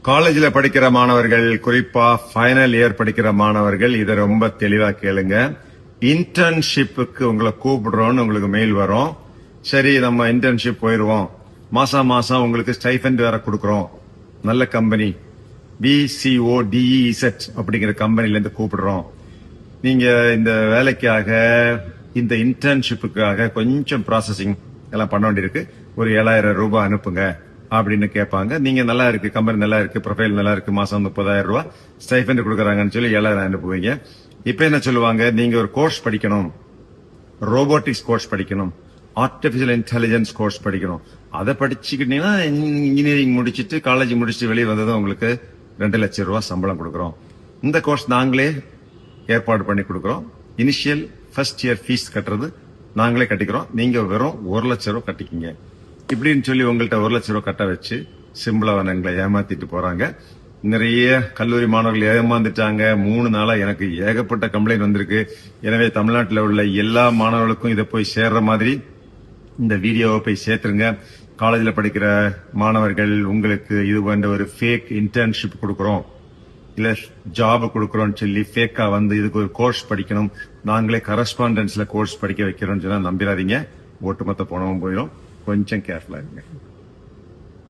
காலேஜில் படிக்கிற மாணவர்கள், குறிப்பா ஃபைனல் இயர் படிக்கிற மாணவர்கள் இதை ரொம்ப தெளிவா கேளுங்க. இன்டர்ன்ஷிப்புக்கு உங்களை கூப்பிடுறோம்னு உங்களுக்கு மெயில் வரும். சரி, நம்ம இன்டர்ன்ஷிப் போயிருவோம். மாசம் மாசம் உங்களுக்கு ஸ்டைஃபண்ட் வேற கொடுக்கறோம். நல்ல கம்பெனி BCODEZ அப்படிங்கிற கம்பெனில இருந்து கூப்பிடுறோம். நீங்க இந்த வேலைக்காக, இந்த இன்டர்ன்ஷிப்புக்காக கொஞ்சம் ப்ராசஸிங் எல்லாம் பண்ண வேண்டியிருக்கு. ஒரு 7,000 ரூபாய் அனுப்புங்க அப்படின்னு கேட்பாங்க. நீங்க நல்லா இருக்கு, கம்பெனி நல்லா இருக்கு, ப்ரொஃபைல் நல்லா இருக்கு, மாசம் 30,000 ரூபாய் ஸ்டைஃபண்ட் கொடுக்கறாங்கன்னு சொல்லி 7,000 அனுப்புவீங்க. இப்ப என்ன சொல்லுவாங்க, நீங்க ஒரு கோர்ஸ் படிக்கணும், ரோபோட்டிக்ஸ் கோர்ஸ் படிக்கணும், ஆர்டிபிஷியல் இன்டெலிஜென்ஸ் கோர்ஸ் படிக்கணும். அதை படிச்சுக்கிட்டீங்கன்னா இன்ஜினியரிங் முடிச்சிட்டு காலேஜ் முடிச்சுட்டு வெளியே வந்ததும் உங்களுக்கு 2 லட்சம் ரூபாய் சம்பளம் கொடுக்கறோம். இந்த கோர்ஸ் நாங்களே ஏற்பாடு பண்ணி கொடுக்கறோம். இனிஷியல் ஃபர்ஸ்ட் இயர் ஃபீஸ் கட்டுறது நாங்களே கட்டிக்கிறோம். நீங்க வெறும் 1 லட்சம் ரூபாய் கட்டிக்கிங்க இப்படின்னு சொல்லி உங்கள்கிட்ட 1 லட்சம் ரூபாய் கட்ட வச்சு சிம்பிளாக எங்களை ஏமாத்திட்டு போறாங்க. நிறைய கல்லூரி மாணவர்கள் ஏமாந்துட்டாங்க. 3 நாளா எனக்கு ஏகப்பட்ட கம்ப்ளைண்ட் வந்திருக்கு. எனவே தமிழ்நாட்டில் உள்ள எல்லா மாணவர்களுக்கும் இதை போய் சேர்ற மாதிரி இந்த வீடியோவை போய் சேர்த்துருங்க. காலேஜில் படிக்கிற மாணவர்கள், உங்களுக்கு இது போன்ற ஒரு ஃபேக் இன்டர்ன்ஷிப் கொடுக்கறோம், இல்ல ஜாப் கொடுக்கறோம்னு சொல்லி ஃபேக்கா வந்து இதுக்கு ஒரு கோர்ஸ் படிக்கணும், நாங்களே கரஸ்பாண்டன்ஸ்ல கோர்ஸ் படிக்க வைக்கிறோம்னு சொன்னா நம்பிடாதீங்க. ஒட்டுமொத்த பணமும் போயிடும். கொஞ்சம் கேர்ஃபுல்லா இருங்க.